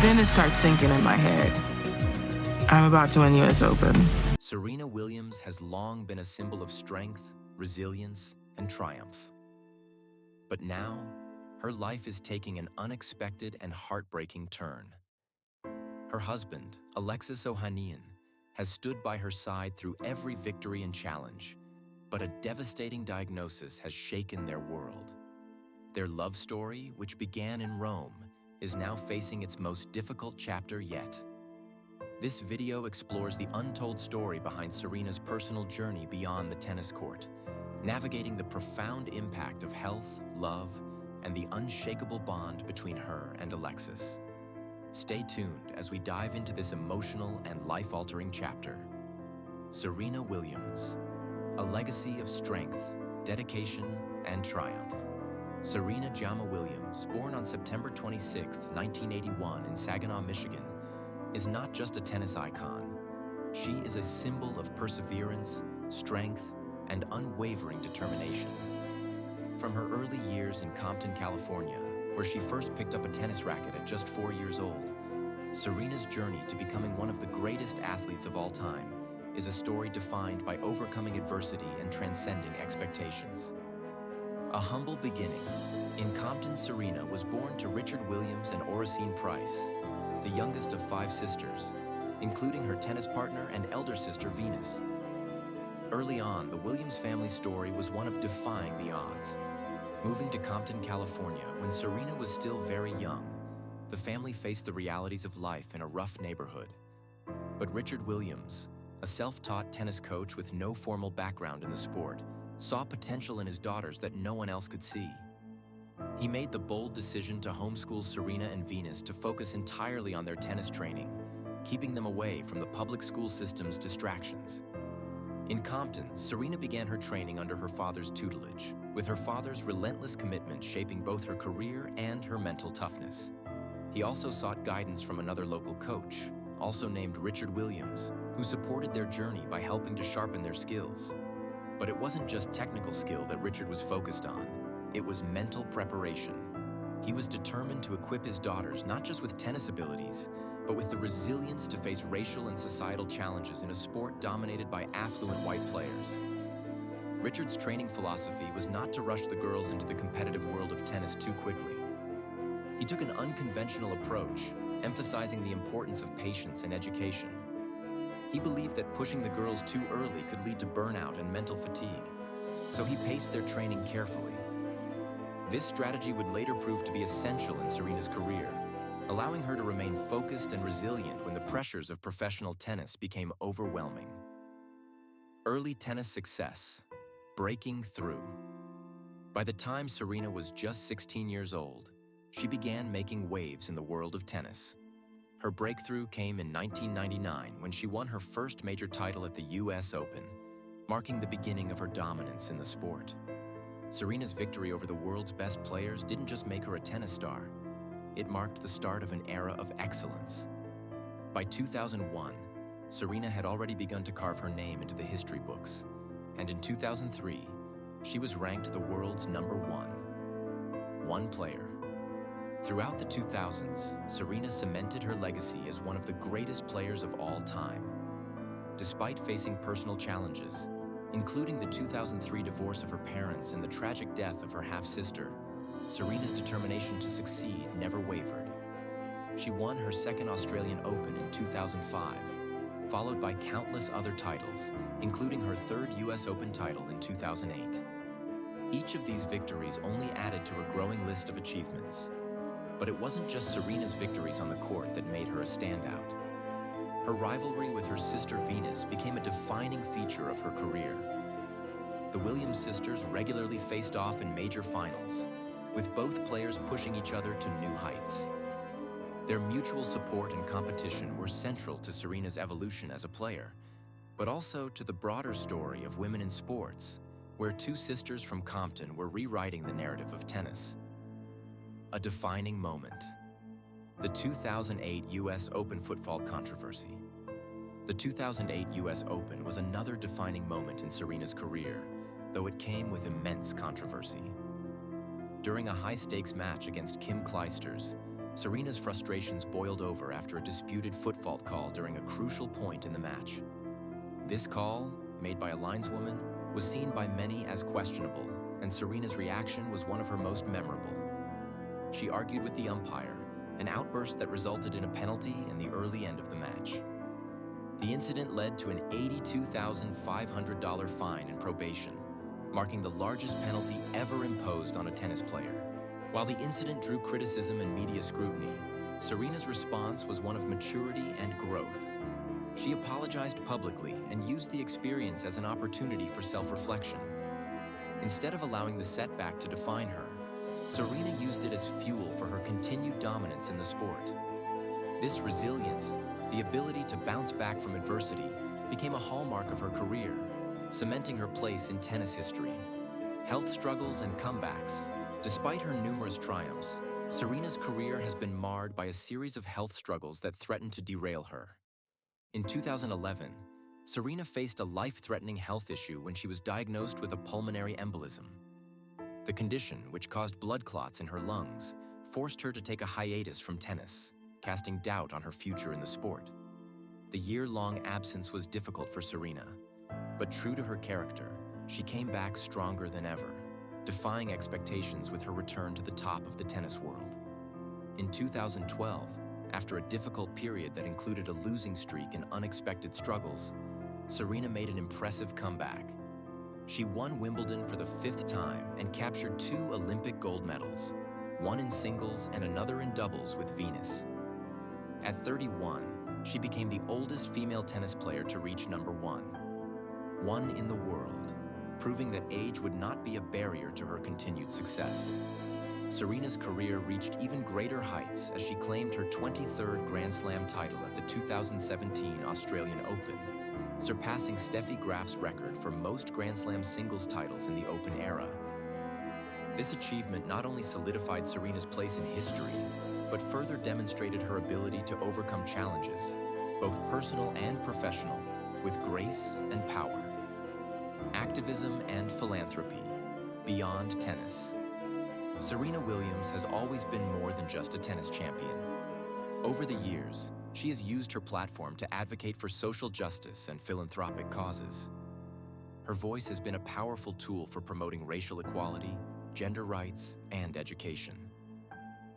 Then it starts sinking in my head. I'm about to win US Open. Serena Williams has long been a symbol of strength, resilience, and triumph. But now, her life is taking an unexpected and heartbreaking turn. Her husband, Alexis Ohanian, has stood by her side through every victory and challenge, but a devastating diagnosis has shaken their world. Their love story, which began in Rome, is now facing its most difficult chapter yet. This video explores the untold story behind Serena's personal journey beyond the tennis court, navigating the profound impact of health, love, and the unshakable bond between her and Alexis. Stay tuned as we dive into this emotional and life-altering chapter. Serena Williams, a legacy of strength, dedication, and triumph. Serena Jameka Williams, born on September 26, 1981 in Saginaw, Michigan, is not just a tennis icon. She is a symbol of perseverance, strength, and unwavering determination. From her early years in Compton, California, where she first picked up a tennis racket at just 4 years old, Serena's journey to becoming one of the greatest athletes of all time is a story defined by overcoming adversity and transcending expectations. A humble beginning. In Compton, Serena was born to Richard Williams and Oracene Price, the youngest of 5 sisters, including her tennis partner and elder sister Venus. Early on, the Williams family story was one of defying the odds. Moving to Compton, California, when Serena was still very young, the family faced the realities of life in a rough neighborhood. But Richard Williams, a self-taught tennis coach with no formal background in the sport, saw potential in his daughters that no one else could see. He made the bold decision to homeschool Serena and Venus to focus entirely on their tennis training, keeping them away from the public school system's distractions. In Compton, Serena began her training under her father's tutelage, with her father's relentless commitment shaping both her career and her mental toughness. He also sought guidance from another local coach, also named Richard Williams, who supported their journey by helping to sharpen their skills. But it wasn't just technical skill that Richard was focused on. It was mental preparation. He was determined to equip his daughters not just with tennis abilities, but with the resilience to face racial and societal challenges in a sport dominated by affluent white players. Richard's training philosophy was not to rush the girls into the competitive world of tennis too quickly. He took an unconventional approach, emphasizing the importance of patience and education. He believed that pushing the girls too early could lead to burnout and mental fatigue, so he paced their training carefully. This strategy would later prove to be essential in Serena's career, allowing her to remain focused and resilient when the pressures of professional tennis became overwhelming. Early tennis success, breaking through. By the time Serena was just 16 years old, she began making waves in the world of tennis. Her breakthrough came in 1999 when she won her first major title at the US Open, marking the beginning of her dominance in the sport. Serena's victory over the world's best players didn't just make her a tennis star. It marked the start of an era of excellence. By 2001, Serena had already begun to carve her name into the history books, and in 2003, she was ranked the world's #1. One player. Throughout the 2000s, Serena cemented her legacy as one of the greatest players of all time. Despite facing personal challenges, including the 2003 divorce of her parents and the tragic death of her half-sister, Serena's determination to succeed never wavered. She won her second Australian Open in 2005, followed by countless other titles, including her third US Open title in 2008. Each of these victories only added to a growing list of achievements. But it wasn't just Serena's victories on the court that made her a standout. Her rivalry with her sister Venus became a defining feature of her career. The Williams sisters regularly faced off in major finals, with both players pushing each other to new heights. Their mutual support and competition were central to Serena's evolution as a player, but also to the broader story of women in sports, where 2 sisters from Compton were rewriting the narrative of tennis. A defining moment. The 2008 US Open football controversy. The 2008 US Open was another defining moment in Serena's career, though it came with immense controversy. During a high-stakes match against Kim Clijsters, Serena's frustrations boiled over after a disputed foot fault call during a crucial point in the match. This call, made by a lineswoman, was seen by many as questionable, and Serena's reaction was one of her most memorable. She argued with the umpire, an outburst that resulted in a penalty in the early end of the match. The incident led to an $82,500 fine and probation, marking the largest penalty ever imposed on a tennis player. While the incident drew criticism and media scrutiny, Serena's response was one of maturity and growth. She apologized publicly and used the experience as an opportunity for self-reflection. Instead of allowing the setback to define her, Serena used it as fuel for her continued dominance in the sport. This resilience, the ability to bounce back from adversity, became a hallmark of her career, cementing her place in tennis history. Health struggles and comebacks. Despite her numerous triumphs, Serena's career has been marred by a series of health struggles that threatened to derail her. In 2011, Serena faced a life-threatening health issue when she was diagnosed with a pulmonary embolism. The condition, which caused blood clots in her lungs, forced her to take a hiatus from tennis, casting doubt on her future in the sport. The year-long absence was difficult for Serena, but true to her character, she came back stronger than ever, defying expectations with her return to the top of the tennis world. In 2012, after a difficult period that included a losing streak and unexpected struggles, Serena made an impressive comeback. She won Wimbledon for the 5th time and captured 2 Olympic gold medals, one in singles and another in doubles with Venus. At 31, she became the oldest female tennis player to reach #1 in the world, proving that age would not be a barrier to her continued success. Serena's career reached even greater heights as she claimed her 23rd Grand Slam title at the 2017 Australian Open, surpassing Steffi Graf's record for most Grand Slam singles titles in the Open era. This achievement not only solidified Serena's place in history, but further demonstrated her ability to overcome challenges, both personal and professional, with grace and power. Activism and philanthropy, beyond tennis. Serena Williams has always been more than just a tennis champion. Over the years, she has used her platform to advocate for social justice and philanthropic causes. Her voice has been a powerful tool for promoting racial equality, gender rights, and education.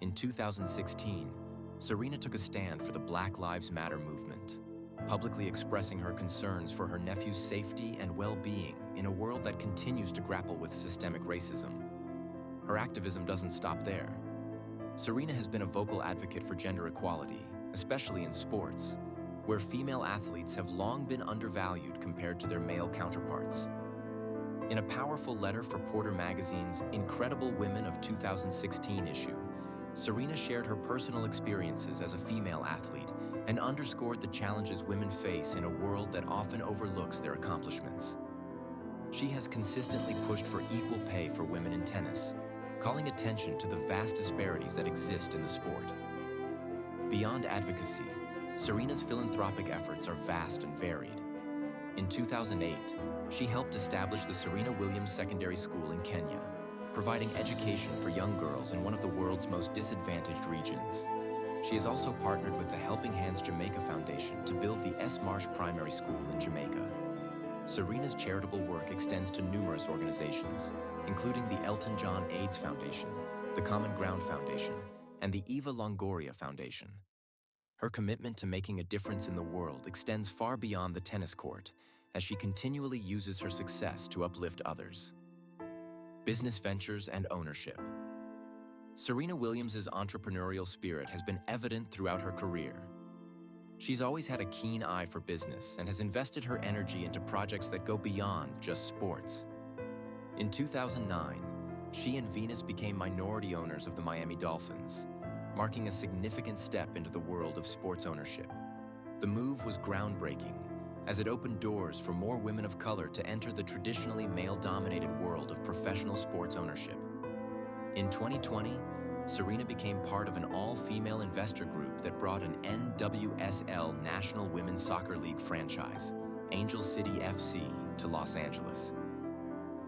In 2016, Serena took a stand for the Black Lives Matter movement, publicly expressing her concerns for her nephew's safety and well-being in a world that continues to grapple with systemic racism. Her activism doesn't stop there. Serena has been a vocal advocate for gender equality, especially in sports, where female athletes have long been undervalued compared to their male counterparts. In a powerful letter for Porter Magazine's Incredible Women of 2016 issue, Serena shared her personal experiences as a female athlete and underscored the challenges women face in a world that often overlooks their accomplishments. She has consistently pushed for equal pay for women in tennis, calling attention to the vast disparities that exist in the sport. Beyond advocacy, Serena's philanthropic efforts are vast and varied. In 2008, she helped establish the Serena Williams Secondary School in Kenya, providing education for young girls in one of the world's most disadvantaged regions. She has also partnered with the Helping Hands Jamaica Foundation to build the S. Marsh Primary School in Jamaica. Serena's charitable work extends to numerous organizations, including the Elton John AIDS Foundation, the Common Ground Foundation, and the Eva Longoria Foundation. Her commitment to making a difference in the world extends far beyond the tennis court, as she continually uses her success to uplift others. Business ventures and ownership. Serena Williams' entrepreneurial spirit has been evident throughout her career. She's always had a keen eye for business and has invested her energy into projects that go beyond just sports. In 2009, she and Venus became minority owners of the Miami Dolphins, marking a significant step into the world of sports ownership. The move was groundbreaking, as it opened doors for more women of color to enter the traditionally male-dominated world of professional sports ownership. In 2020, Serena became part of an all-female investor group that brought an NWSL National Women's Soccer League franchise, Angel City FC, to Los Angeles.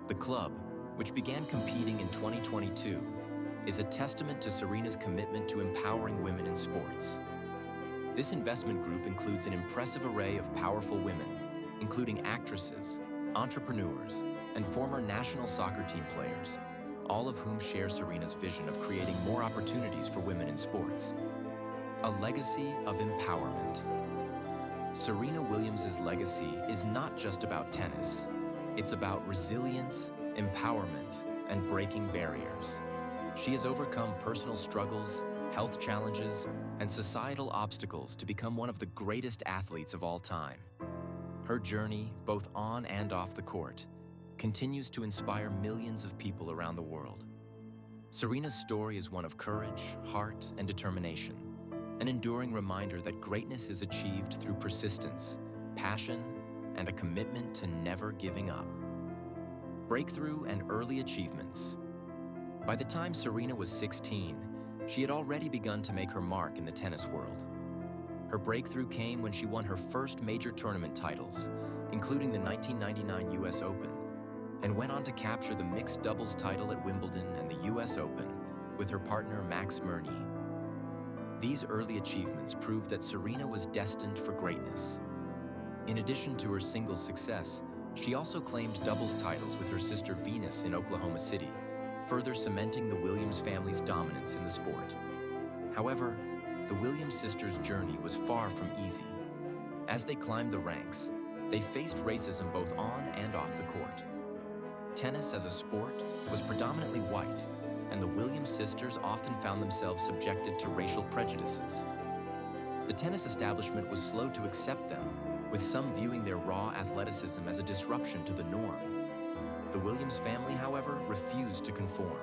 The club, which began competing in 2022, is a testament to Serena's commitment to empowering women in sports. This investment group includes an impressive array of powerful women, including actresses, entrepreneurs, and former national soccer team players, all of whom share Serena's vision of creating more opportunities for women in sports. A legacy of empowerment. Serena Williams' legacy is not just about tennis. It's about resilience, empowerment, and breaking barriers. She has overcome personal struggles, health challenges, and societal obstacles to become one of the greatest athletes of all time. Her journey, both on and off the court, continues to inspire millions of people around the world. Serena's story is one of courage, heart, and determination, an enduring reminder that greatness is achieved through persistence, passion, and a commitment to never giving up. Breakthrough and early achievements. By the time Serena was 16, she had already begun to make her mark in the tennis world. Her breakthrough came when she won her first major tournament titles, including the 1999 US Open, and went on to capture the mixed doubles title at Wimbledon and the US Open with her partner Max Mirnyi. These early achievements proved that Serena was destined for greatness. In addition to her singles success, she also claimed doubles titles with her sister Venus in Oklahoma City, further cementing the Williams family's dominance in the sport. However, the Williams sisters' journey was far from easy. As they climbed the ranks, they faced racism both on and off the court. Tennis as a sport was predominantly white, and the Williams sisters often found themselves subjected to racial prejudices. The tennis establishment was slow to accept them, with some viewing their raw athleticism as a disruption to the norm. The Williams family, however, refused to conform.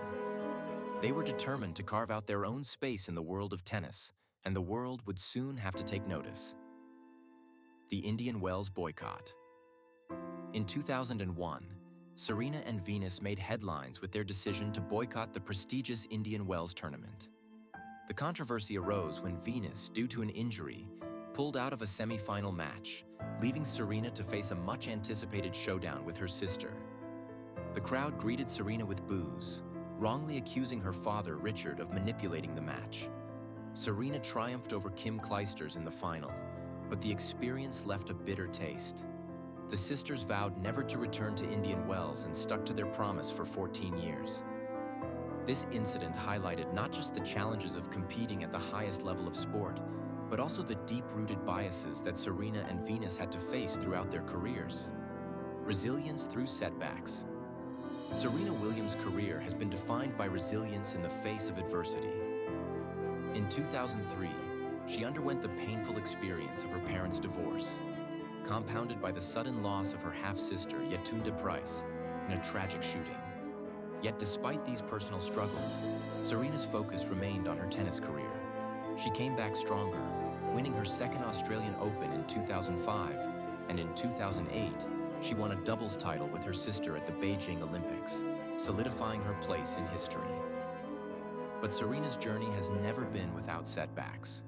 They were determined to carve out their own space in the world of tennis, and the world would soon have to take notice. The Indian Wells boycott. In 2001, Serena and Venus made headlines with their decision to boycott the prestigious Indian Wells tournament. The controversy arose when Venus, due to an injury, pulled out of a semi-final match, leaving Serena to face a much-anticipated showdown with her sister. The crowd greeted Serena with boos, wrongly accusing her father, Richard, of manipulating the match. Serena triumphed over Kim Clijsters in the final, but the experience left a bitter taste. The sisters vowed never to return to Indian Wells and stuck to their promise for 14 years. This incident highlighted not just the challenges of competing at the highest level of sport, but also the deep-rooted biases that Serena and Venus had to face throughout their careers. Resilience through setbacks. Serena Williams' career has been defined by resilience in the face of adversity. In 2003, she underwent the painful experience of her parents' divorce, compounded by the sudden loss of her half-sister, Yetunde Price, in a tragic shooting. Yet despite these personal struggles, Serena's focus remained on her tennis career. She came back stronger, winning her second Australian Open in 2005, and in 2008, she won a doubles title with her sister at the Beijing Olympics, solidifying her place in history. But Serena's journey has never been without setbacks.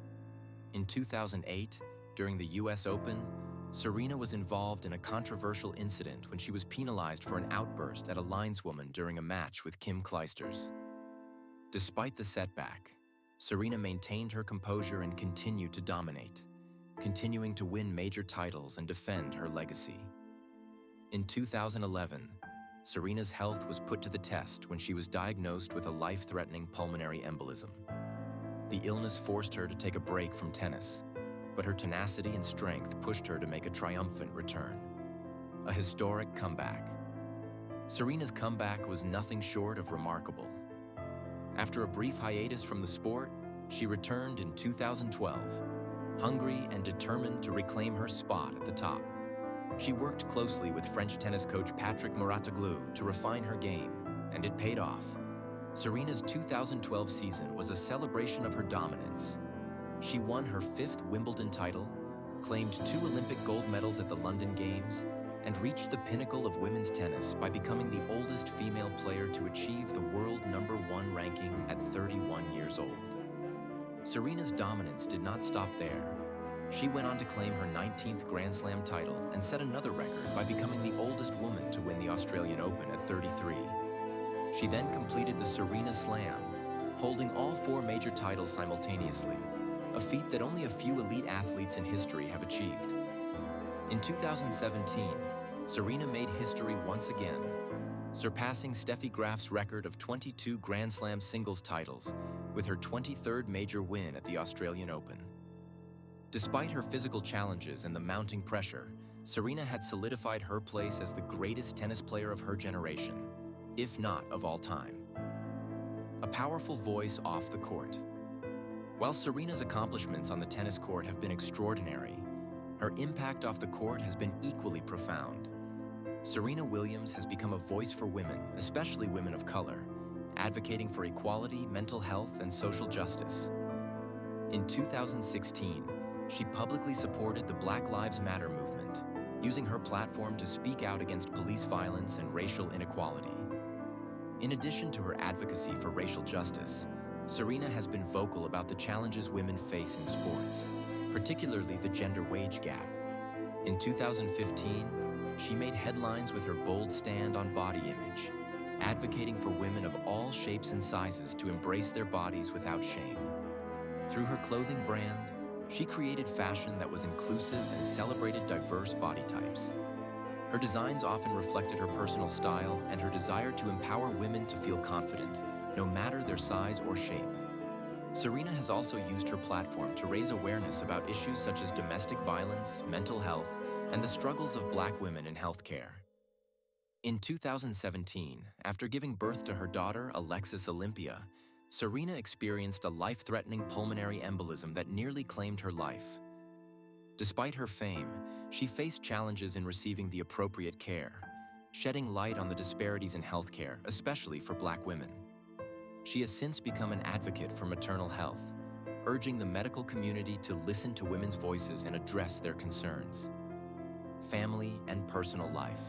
In 2008, during the US Open, Serena was involved in a controversial incident when she was penalized for an outburst at a lineswoman during a match with Kim Clijsters. Despite the setback, Serena maintained her composure and continued to dominate, continuing to win major titles and defend her legacy. In 2011, Serena's health was put to the test when she was diagnosed with a life-threatening pulmonary embolism. The illness forced her to take a break from tennis, but her tenacity and strength pushed her to make a triumphant return. A historic comeback. Serena's comeback was nothing short of remarkable. After a brief hiatus from the sport, she returned in 2012, hungry and determined to reclaim her spot at the top. She worked closely with French tennis coach Patrick Mouratoglou to refine her game, and it paid off. Serena's 2012 season was a celebration of her dominance. She won her 5th Wimbledon title, claimed 2 Olympic gold medals at the London Games, and reached the pinnacle of women's tennis by becoming the oldest female player to achieve the world #1 ranking at 31 years old. Serena's dominance did not stop there. She went on to claim her 19th Grand Slam title and set another record by becoming the oldest woman to win the Australian Open at 33. She then completed the Serena Slam, holding all 4 major titles simultaneously, a feat that only a few elite athletes in history have achieved. In 2017, Serena made history once again, surpassing Steffi Graf's record of 22 Grand Slam singles titles with her 23rd major win at the Australian Open. Despite her physical challenges and the mounting pressure, Serena had solidified her place as the greatest tennis player of her generation, if not of all time. A powerful voice off the court. While Serena's accomplishments on the tennis court have been extraordinary, her impact off the court has been equally profound. Serena Williams has become a voice for women, especially women of color, advocating for equality, mental health, and social justice. In 2016, she publicly supported the Black Lives Matter movement, using her platform to speak out against police violence and racial inequality. In addition to her advocacy for racial justice, Serena has been vocal about the challenges women face in sports, particularly the gender wage gap. In 2015, she made headlines with her bold stand on body image, advocating for women of all shapes and sizes to embrace their bodies without shame. Through her clothing brand, she created fashion that was inclusive and celebrated diverse body types. Her designs often reflected her personal style and her desire to empower women to feel confident, no matter their size or shape. Serena has also used her platform to raise awareness about issues such as domestic violence, mental health, and the struggles of Black women in healthcare. In 2017, after giving birth to her daughter, Alexis Olympia, Serena experienced a life-threatening pulmonary embolism that nearly claimed her life. Despite her fame, she faced challenges in receiving the appropriate care, shedding light on the disparities in healthcare, especially for Black women. She has since become an advocate for maternal health, urging the medical community to listen to women's voices and address their concerns. Family and personal life.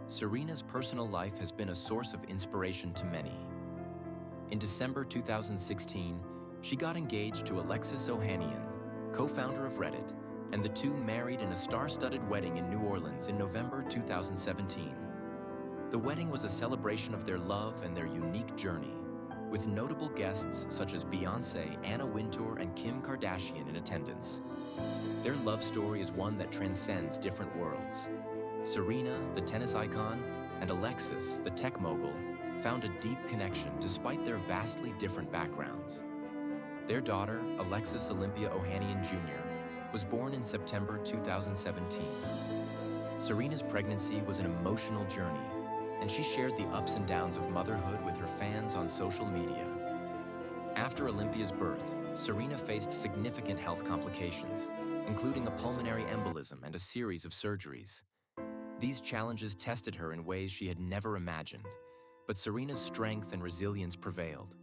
Serena's personal life has been a source of inspiration to many. In December 2016, she got engaged to Alexis Ohanian, co-founder of Reddit, and the two married in a star-studded wedding in New Orleans in November 2017. The wedding was a celebration of their love and their unique journey, with notable guests such as Beyoncé, Anna Wintour, and Kim Kardashian in attendance. Their love story is one that transcends different worlds. Serena, the tennis icon, and Alexis, the tech mogul, found a deep connection despite their vastly different backgrounds. Their daughter, Alexis Olympia Ohanian Jr., was born in September 2017. Serena's pregnancy was an emotional journey, and she shared the ups and downs of motherhood with her fans on social media. After Olympia's birth, Serena faced significant health complications, including a pulmonary embolism and a series of surgeries. These challenges tested her in ways she had never imagined, but Serena's strength and resilience prevailed.